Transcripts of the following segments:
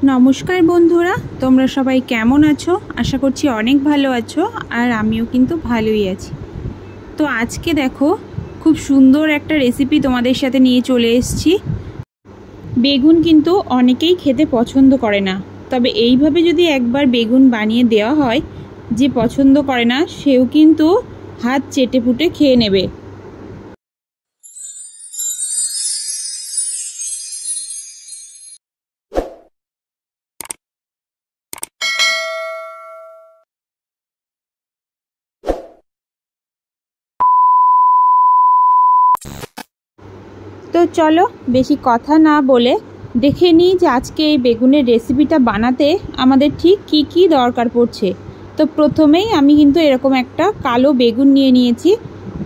নমস্কার বন্ধুরা, তোমরা সবাই কেমন আছো? আশা করছি অনেক ভালো আছো, আর আমিও কিন্তু ভালোই আছি। তো আজকে দেখো, খুব সুন্দর একটা রেসিপি তোমাদের সাথে নিয়ে চলে এসেছি। বেগুন কিন্তু অনেকেই খেতে পছন্দ করে না, তবে এইভাবে যদি একবার বেগুন বানিয়ে দেওয়া হয়, যে পছন্দ করে না সেও কিন্তু হাত চেটেপুটে খেয়ে নেবে। তো চলো বেশি কথা না বলে দেখে নিই যে আজকে এই বেগুনের রেসিপিটা বানাতে আমাদের ঠিক কি কি দরকার পড়ছে। তো প্রথমেই আমি কিন্তু এরকম একটা কালো বেগুন নিয়ে নিয়েছি।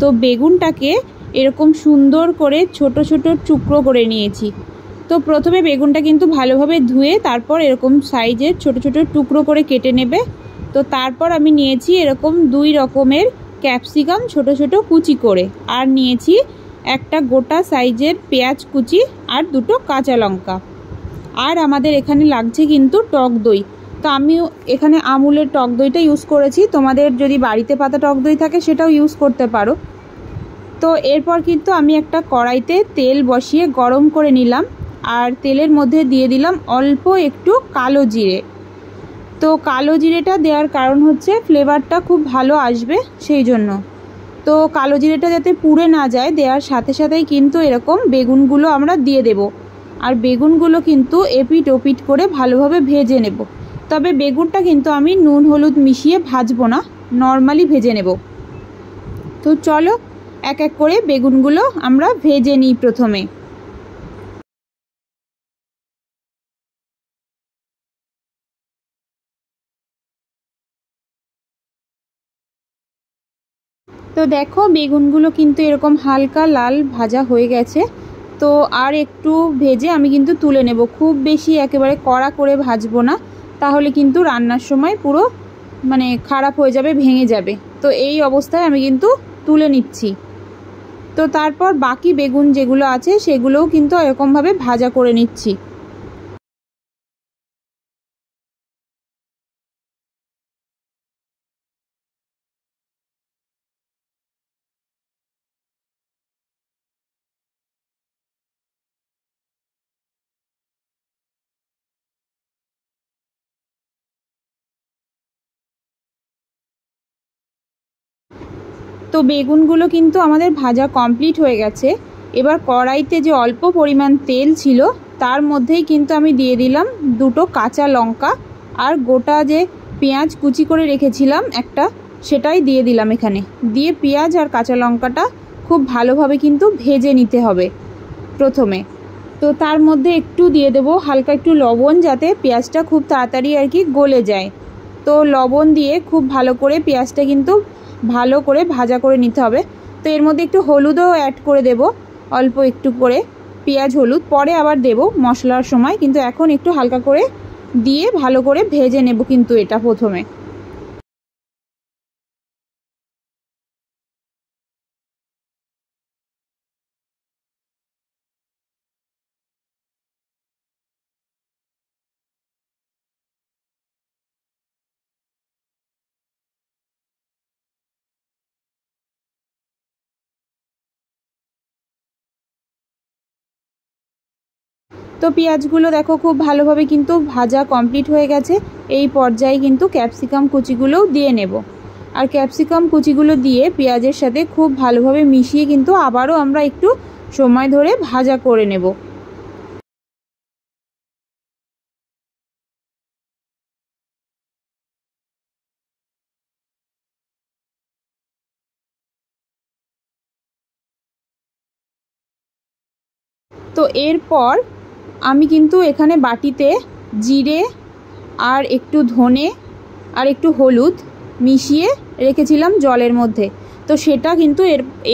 তো বেগুনটাকে এরকম সুন্দর করে ছোট ছোট টুকরো করে নিয়েছি। তো প্রথমে বেগুনটা কিন্তু ভালোভাবে ধুয়ে তারপর এরকম সাইজের ছোট ছোট টুকরো করে কেটে নেবে। তো তারপর আমি নিয়েছি এরকম 2 রকমের ক্যাপসিকাম ছোট ছোট কুচি করে, আর নিয়েছি একটা গোটা সাইজের পেঁয়াজ কুচি আর 2টো কাঁচা লঙ্কা। আর আমাদের এখানে লাগছে কিন্তু টক দই। তো আমি এখানে আমুলের টক দইটা ইউজ করেছি, তোমাদের যদি বাড়িতে পাতা টক দই থাকে সেটাও ইউজ করতে পারো। তো এরপর কিন্তু আমি একটা কড়াইতে তেল বসিয়ে গরম করে নিলাম, আর তেলের মধ্যে দিয়ে দিলাম অল্প একটু কালো জিরে। তো কালো জিরেটা দেওয়ার কারণ হচ্ছে ফ্লেভারটা খুব ভালো আসবে সেই জন্য। তো কালো জিরেটা যাতে পুড়ে না যায়, দেওয়ার সাথে সাথেই কিন্তু এরকম বেগুনগুলো আমরা দিয়ে দেব। আর বেগুনগুলো কিন্তু এপিট ওপিট করে ভালোভাবে ভেজে নেব। তবে বেগুনটা কিন্তু আমি নুন হলুদ মিশিয়ে ভাজবো না, নর্মালি ভেজে নেব। তো চলো এক এক করে বেগুনগুলো আমরা ভেজে নিই প্রথমে। তো দেখো বেগুনগুলো কিন্তু এরকম হালকা লাল ভাজা হয়ে গেছে। তো আর একটু ভেজে আমি কিন্তু তুলে নেব, খুব বেশি একেবারে কড়া করে ভাজবো না, তাহলে কিন্তু রান্নার সময় পুরো খারাপ হয়ে যাবে, ভেঙে যাবে। তো এই অবস্থায় আমি কিন্তু তুলে নিচ্ছি। তো তারপর বাকি বেগুন যেগুলো আছে সেগুলোও কিন্তু এরকমভাবে ভাজা করে নিচ্ছি। তো বেগুনগুলো কিন্তু আমাদের ভাজা কমপ্লিট হয়ে গেছে। এবার কড়াইতে যে অল্প পরিমাণ তেল ছিল তার মধ্যেই কিন্তু আমি দিয়ে দিলাম 2টো কাঁচা লঙ্কা, আর গোটা যে পেঁয়াজ কুচি করে রেখেছিলাম একটা, সেটাই দিয়ে দিলাম এখানে। দিয়ে পেঁয়াজ আর কাঁচা লঙ্কাটা খুব ভালোভাবে কিন্তু ভেজে নিতে হবে প্রথমে। তো তার মধ্যে একটু দিয়ে দেবো হালকা একটু লবণ, যাতে পেঁয়াজটা খুব তাড়াতাড়ি আর কি গলে যায়। তো লবণ দিয়ে খুব ভালো করে পেঁয়াজটা কিন্তু ভালো করে ভাজা করে নিতে হবে। তো এর মধ্যে একটু হলুদও অ্যাড করে দেব, অল্প একটু করে পেঁয়াজ হলুদ পরে আবার দেব মশলার সময়, কিন্তু এখন একটু হালকা করে দিয়ে ভালো করে ভেজে নেব কিন্তু এটা প্রথমে। তো পেঁয়াজগুলো দেখো খুব ভালোভাবে কিন্তু ভাজা কমপ্লিট হয়ে গেছে। এই পর্যায়ে কিন্তু ক্যাপসিকাম কুচিগুলোও দিয়ে নেব, আর ক্যাপসিকাম কুচিগুলো দিয়ে পেঁয়াজের সাথে খুব ভালোভাবে মিশিয়ে কিন্তু আবারও আমরা একটু সময় ধরে ভাজা করে নেব। তো এরপর আমি কিন্তু এখানে বাটিতে জিরে আর একটু ধনে আর একটু হলুদ মিশিয়ে রেখেছিলাম জলের মধ্যে, তো সেটা কিন্তু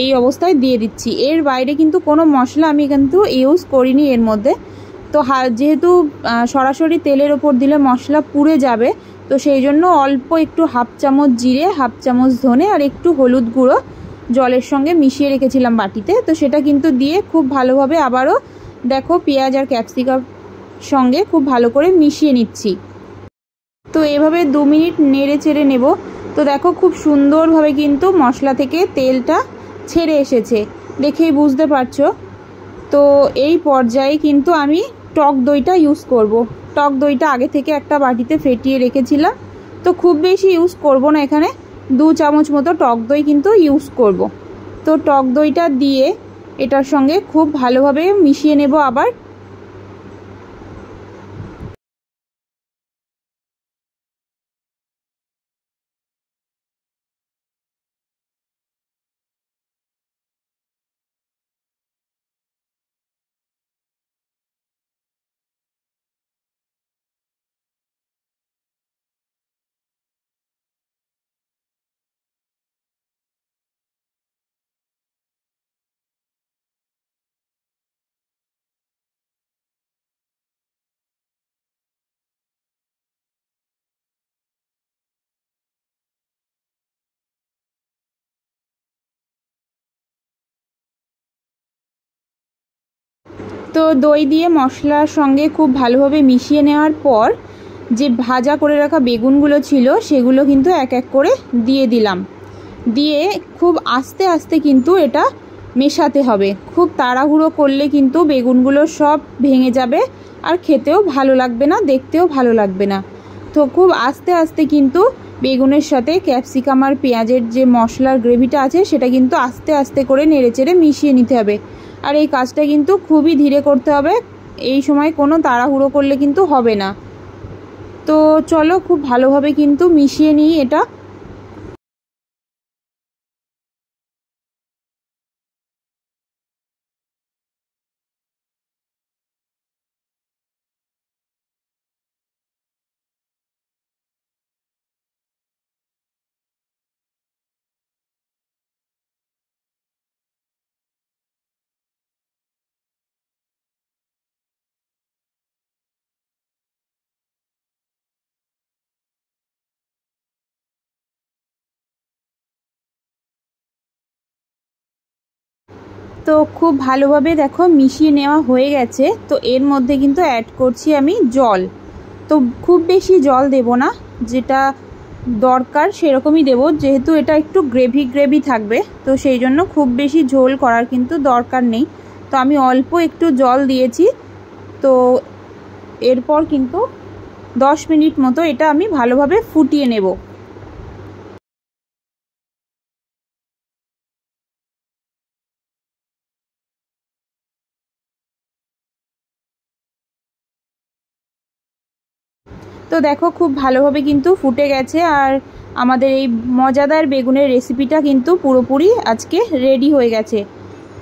এই অবস্থায় দিয়ে দিচ্ছি। এর বাইরে কিন্তু কোনো মশলা আমি কিন্তু ইউজ করিনি এর মধ্যে। তো যেহেতু সরাসরি তেলের ওপর দিলে মশলা পুড়ে যাবে, তো সেই জন্য অল্প একটু হাফ চামচ জিরে, হাফ চামচ ধনে আর একটু হলুদ গুঁড়ো জলের সঙ্গে মিশিয়ে রেখেছিলাম বাটিতে। তো সেটা কিন্তু দিয়ে খুব ভালোভাবে আবারও দেখো পেঁয়াজ আর ক্যাপসিকাম সঙ্গে খুব ভালো করে মিশিয়ে নিচ্ছি। তো এভাবে 2 মিনিট নেড়ে চেড়ে নেব। তো দেখো খুব সুন্দরভাবে কিন্তু মশলা থেকে তেলটা ছেড়ে এসেছে, দেখেই বুঝতে পারছো। তো এই পর্যায়ে কিন্তু আমি টক দইটা ইউজ করব। টক দইটা আগে থেকে একটা বাটিতে ফেটিয়ে রেখেছিলাম। তো খুব বেশি ইউজ করব না, এখানে 2 চামচ মতো টক দই কিন্তু ইউজ করব। তো টক দইটা দিয়ে এটার সঙ্গে খুব ভালোভাবে মিশিয়ে নেব আবার। তো দই দিয়ে মশলার সঙ্গে খুব ভালোভাবে মিশিয়ে নেওয়ার পর যে ভাজা করে রাখা বেগুনগুলো ছিল সেগুলো কিন্তু এক এক করে দিয়ে দিলাম। দিয়ে খুব আস্তে আস্তে কিন্তু এটা মেশাতে হবে। খুব তাড়াহুড়ো করলে কিন্তু বেগুনগুলো সব ভেঙে যাবে আর খেতেও ভালো লাগবে না, দেখতেও ভালো লাগবে না। তো খুব আস্তে আস্তে কিন্তু বেগুনের সাথে ক্যাপসিকাম আর পেঁয়াজের যে মশলার গ্রেভিটা আছে সেটা কিন্তু আস্তে আস্তে করে নেড়েচেড়ে মিশিয়ে নিতে হবে। আর এই কাজটা কিন্তু খুবই ধীরে করতে হবে, এই সময় কোনো তাড়াহুড়ো করলে কিন্তু হবে না। তো চলো খুব ভালোভাবে কিন্তু মিশিয়ে নিই এটা। তো খুব ভালোভাবে দেখো মিশিয়ে নেওয়া হয়ে গেছে। তো এর মধ্যে কিন্তু অ্যাড করছি আমি জল। তো খুব বেশি জল দেব না, যেটা দরকার সেরকমই দেব, যেহেতু এটা একটু গ্রেভি গ্রেভি থাকবে। তো সেই জন্য খুব বেশি ঝোল করার কিন্তু দরকার নেই। তো আমি অল্প একটু জল দিয়েছি। তো এরপর কিন্তু 10 মিনিট মতো এটা আমি ভালোভাবে ফুটিয়ে নেব। তো দেখো খুব ভালোভাবে কিন্তু ফুটে গেছে আর আমাদের এই মজাদার বেগুনের রেসিপিটা কিন্তু পুরোপুরি আজকে রেডি হয়ে গেছে।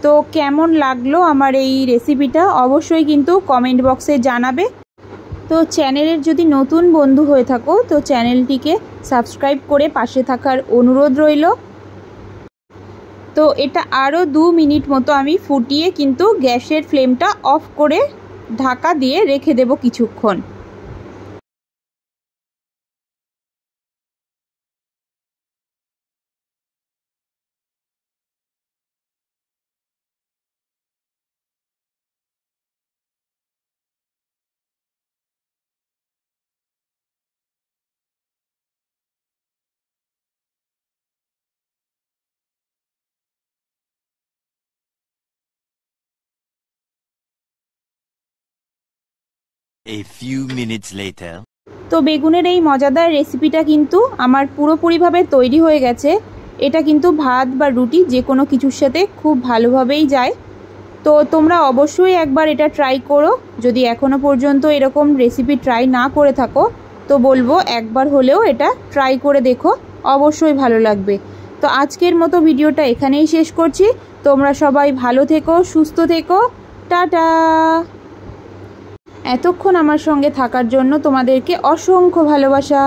তো কেমন লাগলো আমার এই রেসিপিটা অবশ্যই কিন্তু কমেন্ট বক্সে জানাবে। তো চ্যানেলের যদি নতুন বন্ধু হয়ে থাকো তো চ্যানেলটিকে সাবস্ক্রাইব করে পাশে থাকার অনুরোধ রইল। তো এটা আরও 2 মিনিট মতো আমি ফুটিয়ে কিন্তু গ্যাসের ফ্লেমটা অফ করে ঢাকা দিয়ে রেখে দেব কিছুক্ষণ। A few minutes later. তো বেগুনের এই মজাদার রেসিপিটা কিন্তু আমার পুরোপুরিভাবে তৈরি হয়ে গেছে। এটা কিন্তু ভাত বা রুটি যে কোনো কিছুর সাথে খুব ভালোভাবেই যায়। তো তোমরা অবশ্যই একবার এটা ট্রাই করো। যদি এখনও পর্যন্ত এরকম রেসিপি ট্রাই না করে থাকো তো বলবো একবার হলেও এটা ট্রাই করে দেখো, অবশ্যই ভালো লাগবে। তো আজকের মতো ভিডিওটা এখানেই শেষ করছি। তোমরা সবাই ভালো থেকো, সুস্থ থেকো, টাটা। এতক্ষণ আমার সঙ্গে থাকার জন্য তোমাদেরকে অসংখ্য ভালোবাসা।